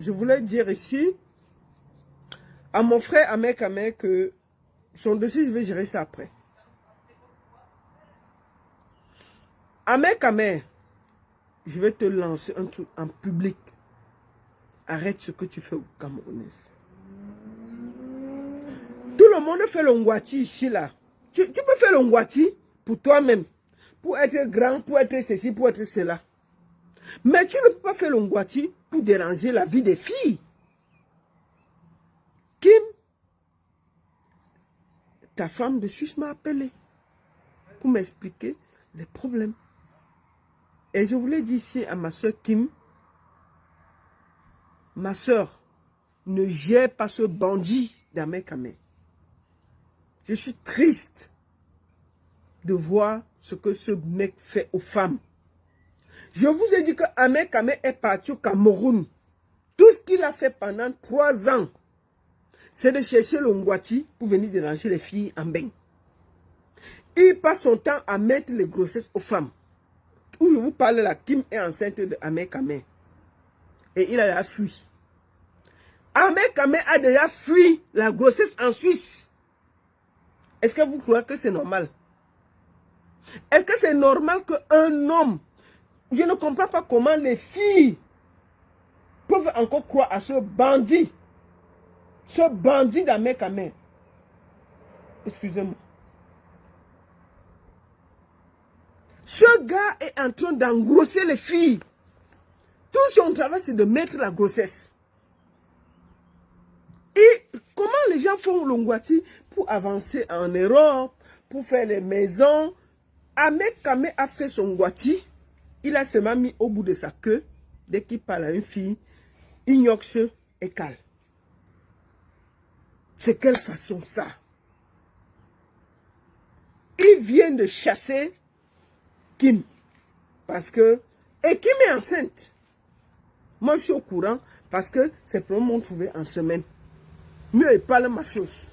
je voulais dire ici à mon frère Ahmed Kamé que son dossier, je vais gérer ça après. Ahmed Kamé, je vais te lancer un truc en public. Arrête ce que tu fais au Camerounais. Tout le monde fait le ngwati ici, là. Tu peux faire le ngwati pour toi-même. Pour être grand, pour être ceci, pour être cela. Mais tu ne peux pas faire le ngwati pour déranger la vie des filles. Kim, ta femme de Suisse m'a appelé pour m'expliquer les problèmes. Et je voulais dire ici à ma soeur Kim, ma soeur, ne gère pas ce bandit d'Ahmed Kamé. Je suis triste de voir ce que ce mec fait aux femmes. Je vous ai dit que Ahmed Kamé est parti au Cameroun. Tout ce qu'il a fait pendant 3 ans, c'est de chercher le ngwati pour venir déranger les filles en bain. Il passe son temps à mettre les grossesses aux femmes. Où je vous parle là, Kim est enceinte de Ahmed Kamé. Et il a déjà fui. Ahmed Kamé a déjà fui la grossesse en Suisse. Est-ce que vous croyez que c'est normal? Est-ce que c'est normal qu'un homme... Je ne comprends pas comment les filles peuvent encore croire à ce bandit. Ce bandit d'Ahmed Kamé. Excusez-moi. Ce gars est en train d'engrosser les filles. Tout son travail, c'est de mettre la grossesse. Et comment les gens font le ngwati pour avancer en Europe, pour faire les maisons? Ahmed Kamé a fait son ngwati. Il a seulement mis au bout de sa queue. Dès qu'il parle à une fille, il gnoxe et cale. C'est quelle façon ça? Il vient de chasser Kim. Parce que... Et Kim est enceinte. Moi, je suis au courant parce que ses problèmes m'ont trouvé en semaine. Mieux, il parle ma chose.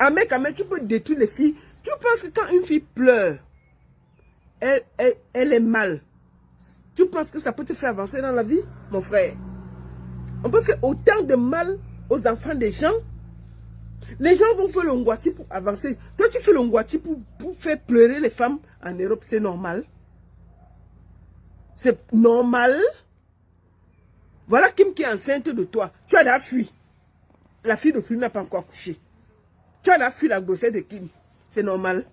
Ahmed Kamé, tu peux détruire les filles. Tu penses que quand une fille pleure, elle est mal. Tu penses que ça peut te faire avancer dans la vie, mon frère? On peut faire autant de mal aux enfants des gens. Les gens vont faire le ngwati pour avancer. Toi, tu fais le ngwati pour faire pleurer les femmes en Europe. C'est normal. C'est normal. Voilà Kim qui est enceinte de toi. Tu as déjà fui. La fille de Kim n'a pas encore couché. Tu as déjà fui la grossesse de Kim. C'est normal.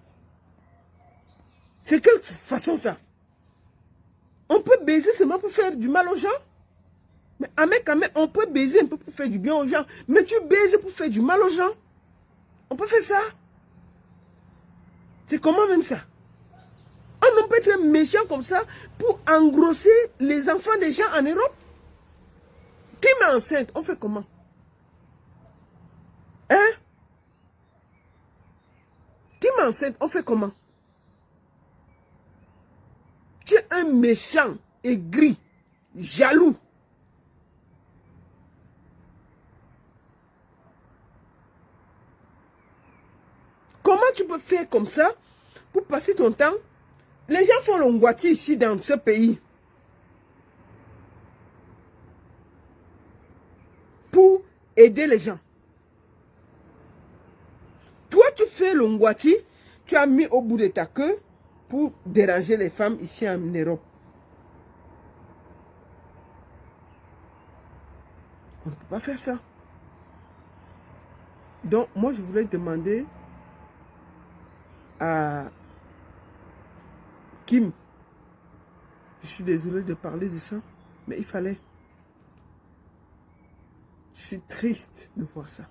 C'est quelle façon ça? On peut baiser seulement pour faire du mal aux gens? Mais Ahmed Kamé, on peut baiser un peu pour faire du bien aux gens. Mais tu baises pour faire du mal aux gens? On peut faire ça? C'est comment même ça? On peut être méchant comme ça pour engrosser les enfants des gens en Europe? Qui est enceinte? On fait comment? Hein? Qui est enceinte? On fait comment? Tu es un méchant, aigri, jaloux. Comment tu peux faire comme ça pour passer ton temps? Les gens font le ngwati ici dans ce pays pour aider les gens. Toi, tu fais le ngwati, tu as mis au bout de ta queue pour déranger les femmes ici en Europe. On ne peut pas faire ça. Donc, moi, je voulais demander à Kim, je suis désolé de parler de ça, mais il fallait. Je suis triste de voir ça.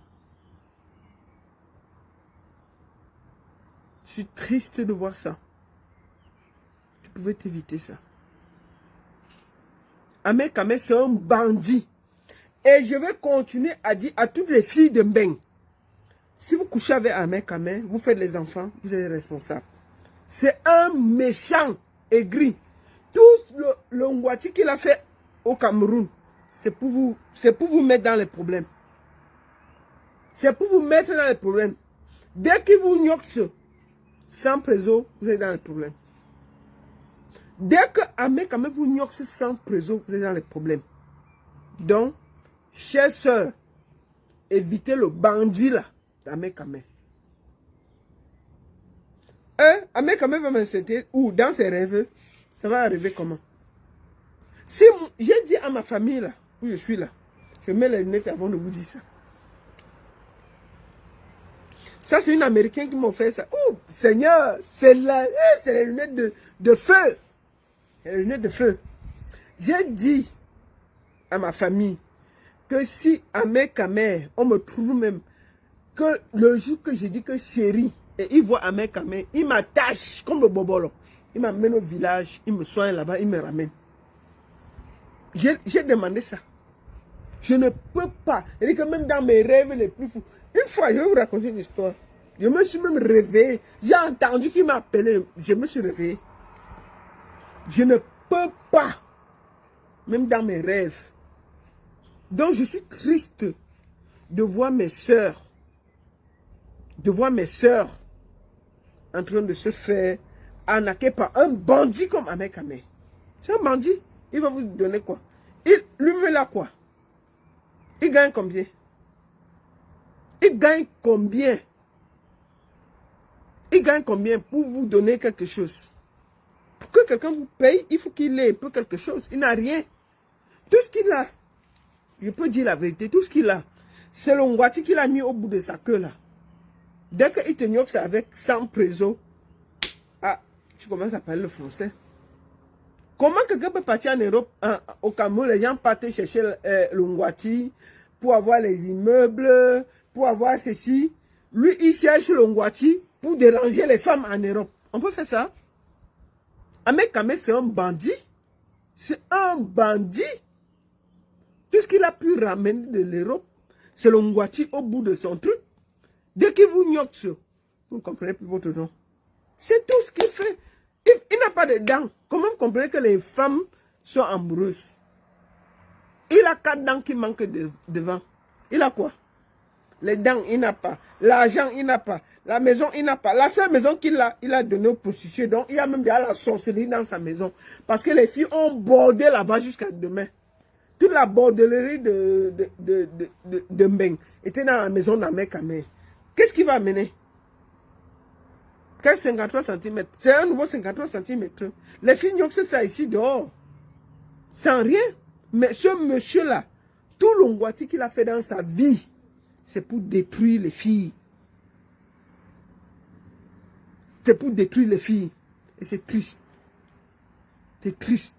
Je suis triste de voir ça. Tu pouvais t'éviter ça. Ahmed Kamé, c'est un bandit. Et je vais continuer à dire à toutes les filles de Mbeng, si vous couchez avec Ahmed Kamé, vous faites les enfants, vous êtes responsables. C'est un méchant aigri. Tout le ngwati qu'il a fait au Cameroun, c'est pour vous mettre dans les problèmes. C'est pour vous mettre dans les problèmes. Dès qu'il vous gnoxe sans préso, vous êtes dans les problèmes. Dès que Ahmed Kamé vous gnoxe sans préso, vous êtes dans les problèmes. Donc, chère sœur, évitez le bandit là, d'Ahmed Kamel. Ahmed Kamel va m'insulter, ou dans ses rêves, ça va arriver comment? Si j'ai dit à ma famille là, où je suis là, je mets les lunettes avant de vous dire ça. Ça, c'est une Américaine qui m'a fait ça. Oh, Seigneur, c'est les lunettes de feu. Les lunettes de feu. J'ai dit à ma famille que si Ahmed Kamel, on me trouve même, que le jour que j'ai dit que chérie, et il voit Ahmed Kamel, il m'attache comme le bobolo. Il m'amène au village, il me soigne là-bas, il me ramène. J'ai demandé ça. Je ne peux pas. C'est-à-dire que même dans mes rêves les plus fous. Une fois, je vais vous raconter une histoire. Je me suis même réveillé. J'ai entendu qu'il m'a appelé. Je me suis réveillé. Je ne peux pas. Même dans mes rêves. Donc je suis triste de voir mes sœurs. De voir mes sœurs en train de se faire arnaquer par un bandit comme Ahmed Kamel. C'est un bandit. Il va vous donner quoi? Lui-même là quoi? Il gagne combien? Il gagne combien? Il gagne combien pour vous donner quelque chose? Pour que quelqu'un vous paye, il faut qu'il ait un peu quelque chose. Il n'a rien. Tout ce qu'il a, je peux dire la vérité, tout ce qu'il a, c'est le Ngwati qu'il a mis au bout de sa queue là. Dès qu'il te gnoque, c'est avec 100 présos. Ah, tu commences à parler le français. Comment quelqu'un peut partir en Europe, au Cameroun, les gens partent chercher le Ngwati pour avoir les immeubles, pour avoir ceci. Lui, il cherche le Ngwati pour déranger les femmes en Europe. On peut faire ça? Ahmed Kamel, c'est un bandit. C'est un bandit. Tout ce qu'il a pu ramener de l'Europe, c'est le Ngwati au bout de son truc. Dès qu'il vous gnoque, vous ne comprenez plus votre nom. C'est tout ce qu'il fait. Il n'a pas de dents. Comment vous comprenez que les femmes sont amoureuses? Il a 4 dents qui manquent devant. Il a quoi? Les dents, il n'a pas. L'argent, il n'a pas. La maison, il n'a pas. La seule maison qu'il a, il a donné aux prostituées. Donc, il y a même déjà la sorcellerie dans sa maison. Parce que les filles ont bordé là-bas jusqu'à demain. Toute la bordellerie de Mbeng était dans la maison d'Ahmed Kamel. Qu'est-ce qu'il va amener? Quel 53 cm? C'est un nouveau 53 cm. Les filles n'ont que ça ici dehors. Sans rien. Mais ce monsieur-là, tout l'ongwati qu'il a fait dans sa vie, c'est pour détruire les filles. C'est pour détruire les filles. Et c'est triste. C'est triste.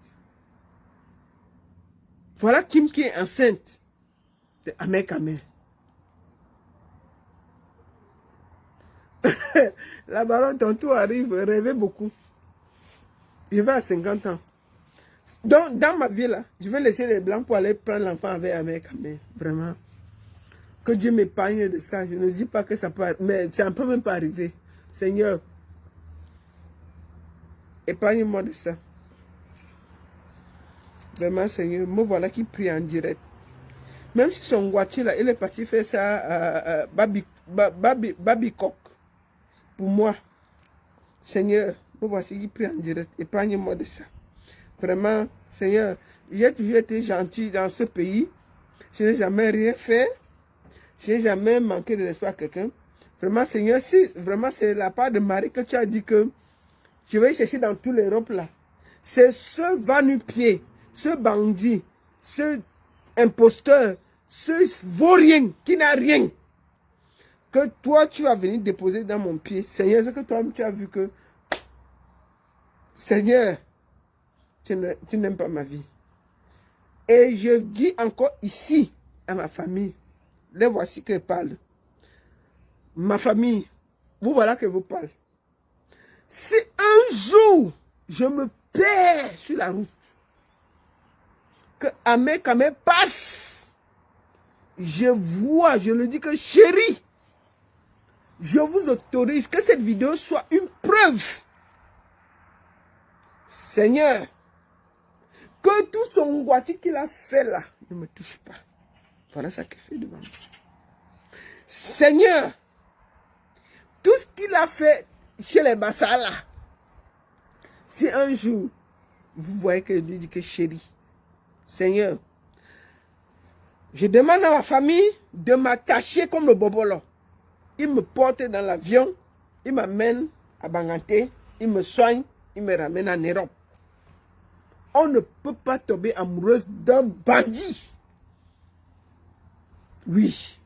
Voilà Kim qui est enceinte de Ahmed Kamel. La baronne, ton tour arrive, rêvez beaucoup. Je vais à 50 ans. Donc, dans ma vie, là, je vais laisser les blancs pour aller prendre l'enfant avec Ahmed Kamel. Vraiment. Que Dieu m'épargne de ça. Je ne dis pas que ça peut arriver, mais ça ne peut même pas arriver. Seigneur, épargne-moi de ça. Vraiment, Seigneur, me voilà qui prie en direct. Même si son voiture, là, il est parti faire ça à Babikock. Pour moi, Seigneur, me voici qui prie en direct. Épargne-moi de ça. Vraiment, Seigneur, j'ai toujours été gentil dans ce pays. Je n'ai jamais rien fait. Je n'ai jamais manqué de l'espoir à quelqu'un. Vraiment, Seigneur, si vraiment c'est la part de Marie que tu as dit que je vais chercher dans toute l'Europe là. C'est ce va-nu-pied, ce bandit, ce imposteur, ce vaurien qui n'a rien, que toi tu vas venir déposer dans mon pied. Seigneur, c'est que toi tu as vu que, Seigneur, tu n'aimes pas ma vie. Et je dis encore ici à ma famille, les voici que je parle. Ma famille, vous voilà que vous parlez. Si un jour je me perds sur la route, que Ahmed Kamel passe, je vois, je le dis que chérie, je vous autorise que cette vidéo soit une preuve. Seigneur, que tout son boîtier qu'il a fait là ne me touche pas. Voilà ça qu'il fait devant moi. Seigneur, tout ce qu'il a fait chez les Bassa là, si un jour vous voyez que je lui dis que chérie, Seigneur, Je demande à ma famille de m'attacher comme le bobolo. Il me porte dans l'avion, il m'amène à Banganté, il me soigne, il me ramène en Europe. On ne peut pas tomber amoureuse d'un bandit. Oui.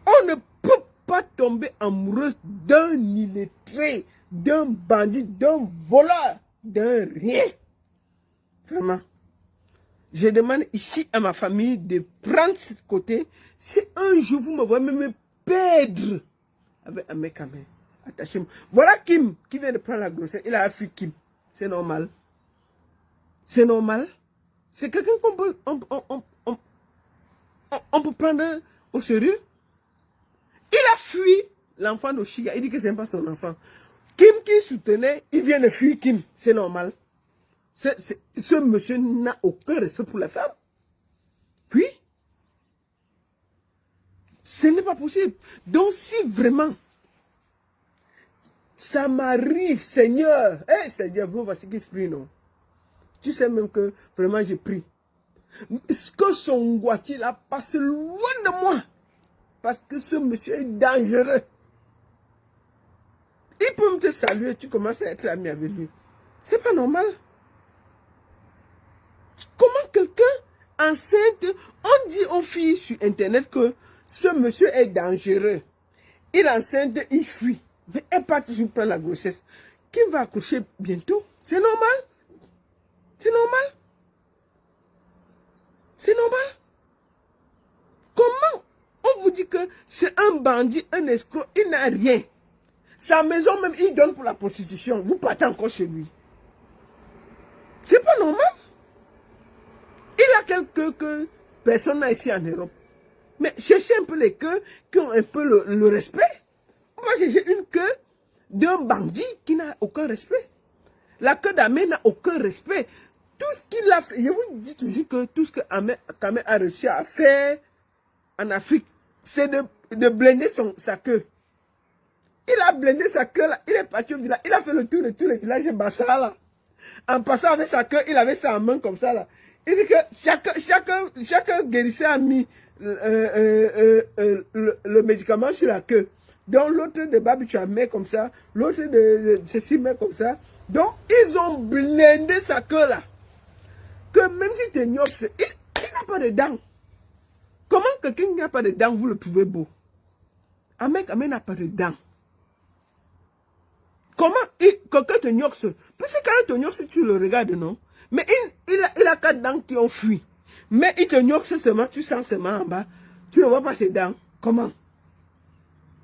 On ne peut pas tomber amoureuse d'un illettré, d'un bandit, d'un voleur, d'un rien. Vraiment. Je demande ici à ma famille de prendre ce côté. Si un jour vous me voyez me perdre avec un mec à main, attachez-moi. Voilà Kim qui vient de prendre la grossesse. Il a fui Kim. C'est normal. C'est normal. C'est quelqu'un qu'on peut, on peut prendre au sérieux. Il a fui l'enfant de Chiga. Il dit que ce n'est pas son enfant. Kim qui soutenait, il vient de fuir Kim. C'est normal. Ce monsieur n'a aucun respect pour la femme. Puis, ce n'est pas possible. Donc, si vraiment, ça m'arrive, Seigneur, Seigneur, vous voici qui prie, non? Tu sais même que, vraiment, j'ai pris. Est-ce que son Guati là passe loin de moi? Parce que ce monsieur est dangereux. Il peut me te saluer, tu commences à être ami avec lui. C'est pas normal. Comment quelqu'un enceinte, on dit aux filles sur internet que ce monsieur est dangereux. Il enceinte, il fuit. Mais elle part toujours prendre la grossesse. Qui va accoucher bientôt? C'est normal. C'est normal. C'est normal. Comment on vous dit que c'est un bandit, un escroc, il n'a rien. Sa maison même, il donne pour la prostitution. Vous partez encore chez lui. C'est pas normal. Il a quelques personnes ici en Europe. Mais cherchez un peu les queues qui ont un peu le respect. On va chercher une queue d'un bandit qui n'a aucun respect. La queue d'Amé n'a aucun respect. Tout ce qu'il a fait, je vous dis toujours que tout ce que Amé a réussi à faire en Afrique, c'est de blender sa queue. Il a blindé sa queue là, il est parti au village, il a fait le tour de tous les villages de Bassa là. En passant avec sa queue, il avait ça en main comme ça là. Il dit que chaque guérisseur a mis le médicament sur la queue. Donc l'autre de Babicha met comme ça, l'autre de ceci met comme ça. Donc ils ont blindé sa queue là. Que même si tu es nyox, il n'a pas de dents. Comment quelqu'un n'a pas de dents, vous le trouvez beau? Un mec n'a pas de dents. Comment quelqu'un te nyox? Parce que quand te nyox, tu le regardes, non? Mais il a 4 dents qui ont fui. Mais il te nyox seulement, tu sens seulement en bas. Tu ne vois pas ses dents. Comment?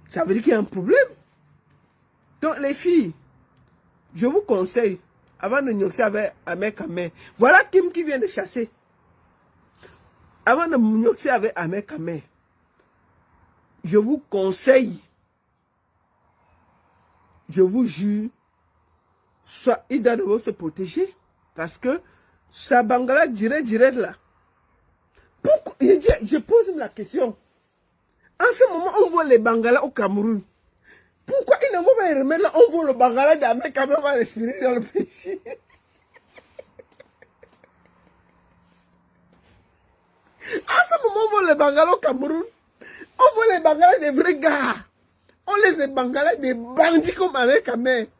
Ça veut dire qu'il y a un problème. Donc les filles, je vous conseille, avant de nyoxer avec un mec à main, voilà Kim qui vient de chasser. Avant de nyoxer avec un mec à main, je vous conseille, je vous jure, soit il doit devoir se protéger. Parce que sa bangala dirait là. Pourquoi? Je pose la question. En ce moment, on voit les bangalas au Cameroun. Pourquoi il ne va pas les remettre là? On voit le bangala d'Amérique quand même va respirer dans le pays. En ce moment, on voit les bangalas au Cameroun. On voit les bangalas des vrais gars. On laisse les bangalas des bandits comme avec Amérique.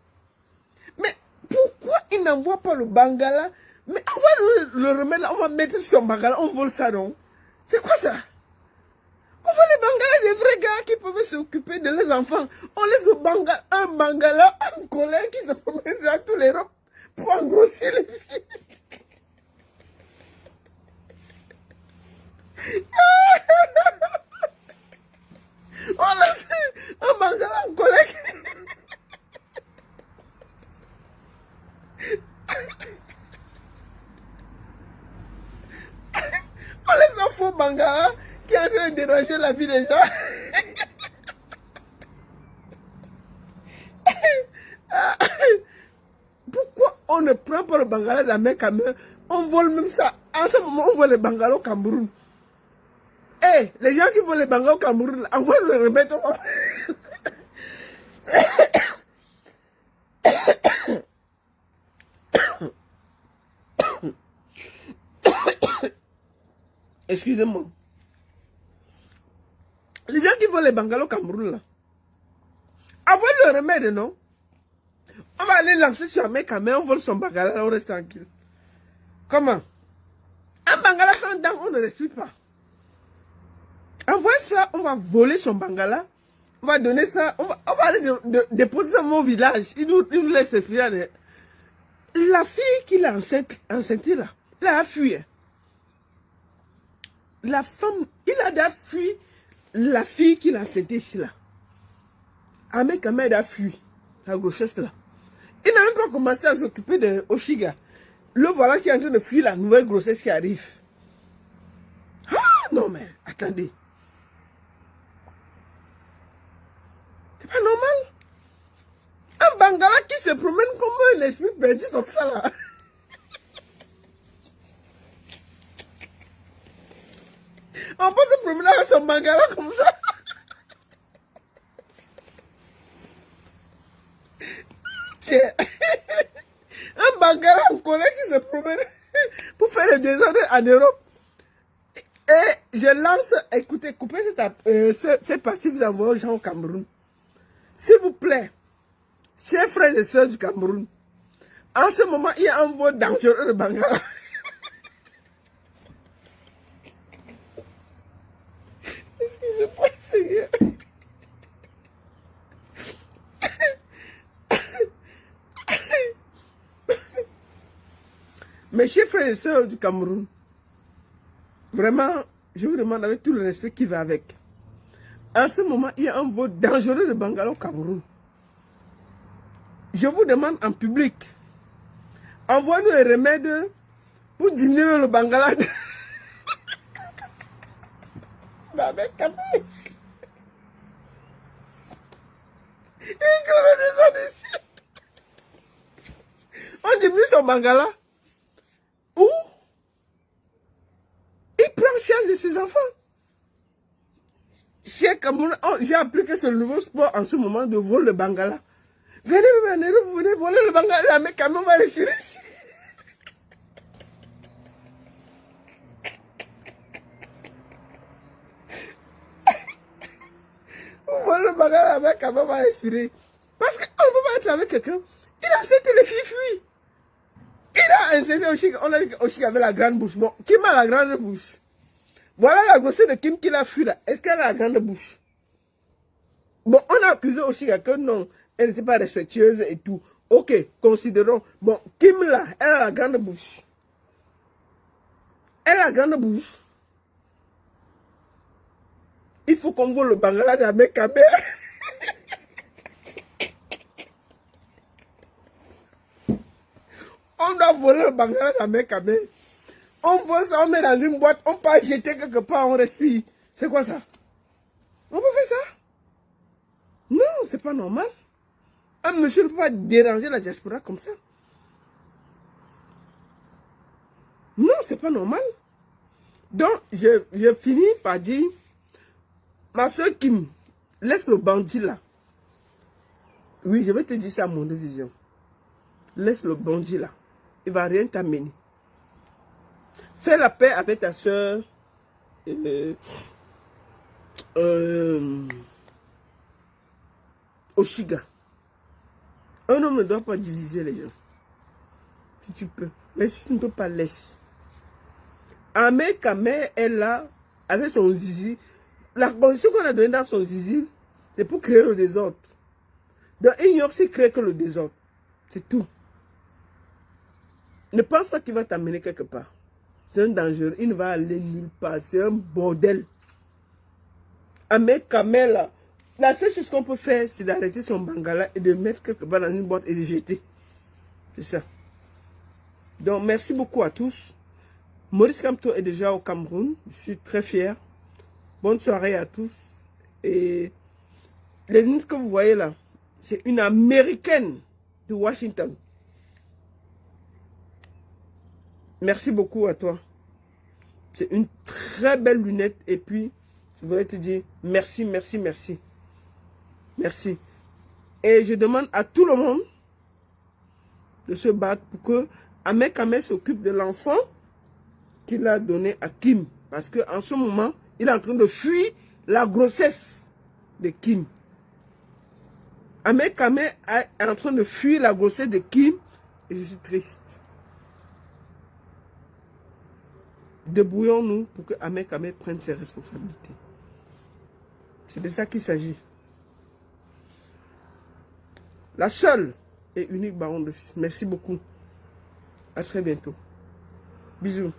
Mais pourquoi il n'envoie pas le bangala? Mais on va le remettre là, on va mettre son bangala, on vole ça, non? C'est quoi ça? On voit les bangalas des vrais gars qui peuvent s'occuper de leurs enfants. On laisse un bangala en colère qui se promène dans toute l'Europe pour engrossir les filles. On laisse un bangala en colère. On laisse un faux bangala qui est en train de déranger la vie des gens. Pourquoi on ne prend pas le bangala de la mer Cameroun? On vole même ça. En ce moment, on vole les bangalas au Cameroun. Les gens qui volent les bangalas au Cameroun, on va le remettre. Excusez-moi. Les gens qui veulent les bungalows au Cameroun, là, avoir le remède, non? On va aller lancer sur un mec, mais on vole son bungalow, on reste tranquille. Comment? Un bungalow sans dents, on ne respire pas. Envoie ça, on va voler son bungalow. On va donner ça, on va aller déposer ça dans mon village. Il nous laisse respirer. La fille qui l'a enceinte là, elle a fui. La femme, il a déjà fui la fille qui l'a enceinte ici là. Ahmed Ahmed a fui la grossesse là. Il n'a même pas commencé à s'occuper de Oshiga. Le voilà qui est en train de fuir la nouvelle grossesse qui arrive. Ah non mais, attendez. C'est pas normal. Un bangala qui se promène comme un esprit perdu comme ça là. On peut se promener avec son bangala comme ça. Un bangala en colère qui se promène pour faire le désordre en Europe. Et je lance, écoutez, coupez cette partie, vous envoyez aux gens au Cameroun. S'il vous plaît, chers frères et sœurs du Cameroun, en ce moment, il y a un vol dangereux de bangala. Excusez-moi, Seigneur. Mes chers frères et sœurs du Cameroun, vraiment, je vous demande avec tout le respect qui va avec. En ce moment, il y a un vol dangereux de bangala au Cameroun. Je vous demande en public, envoie-nous un remède pour diminuer le bangala. On diminue son bangala. Ou il prend charge de ses enfants. J'ai appris que c'est le nouveau sport en ce moment de voler le bangala. Venez voler le bangala, mais quand même on va les tirer ici. On vole le bangala, mais quand même on va respirer. Parce qu'on ne peut pas être avec quelqu'un. Il a accepté les filles fuient. Il a enseigné Oshiga. On a dit qu'Oshiga avait la grande bouche. Bon, Kim a la grande bouche. Voilà la grossesse de Kim qui l'a fui là. Est-ce qu'elle a la grande bouche? Bon, on a accusé Oshiga que non, elle n'était pas respectueuse et tout. Ok, considérons. Bon, Kim là, elle a la grande bouche. Elle a la grande bouche. Il faut qu'on vole le bangala de la mec à mère. On doit voler le bangala de la mec à mère. On vole ça, on met dans une boîte, on peut jeter quelque part, on respire. C'est quoi ça? On peut faire ça? Non, c'est pas normal. Un monsieur ne peut pas déranger la diaspora comme ça. Non, c'est pas normal. Donc, je finis par dire, ma soeur Kim, laisse le bandit là. Oui, je vais te dire ça à mon vision. Laisse le bandit là. Il ne va rien t'amener. Fais la paix avec ta soeur. Oshiga. Un homme ne doit pas diviser les gens. Si tu peux. Mais si tu ne peux pas, laisse. Ahmed Kameh est là avec son zizi. La condition qu'on a donnée dans son zizi, c'est pour créer le désordre. Dans New York, c'est créer que le désordre. C'est tout. Ne pense pas qu'il va t'amener quelque part. C'est un danger. Il ne va aller nulle part. C'est un bordel. Ahmed Kameh là. La seule chose qu'on peut faire, c'est d'arrêter son bangala et de mettre quelque part dans une boîte et de jeter. C'est ça. Donc, merci beaucoup à tous. Maurice Kamto est déjà au Cameroun. Je suis très fier. Bonne soirée à tous. Et les lunettes que vous voyez là, c'est une américaine de Washington. Merci beaucoup à toi. C'est une très belle lunette. Et puis, je voulais te dire merci, merci, merci. Merci. Et je demande à tout le monde de se battre pour que Ahmed Kameh s'occupe de l'enfant qu'il a donné à Kim. Parce qu'en ce moment, il est en train de fuir la grossesse de Kim. Ahmed Kame est en train de fuir la grossesse de Kim et je suis triste. Débrouillons-nous pour que Ahmed Kame prenne ses responsabilités. C'est de ça qu'il s'agit. La seule et unique baronne de Suisse. Merci beaucoup. À très bientôt. Bisous.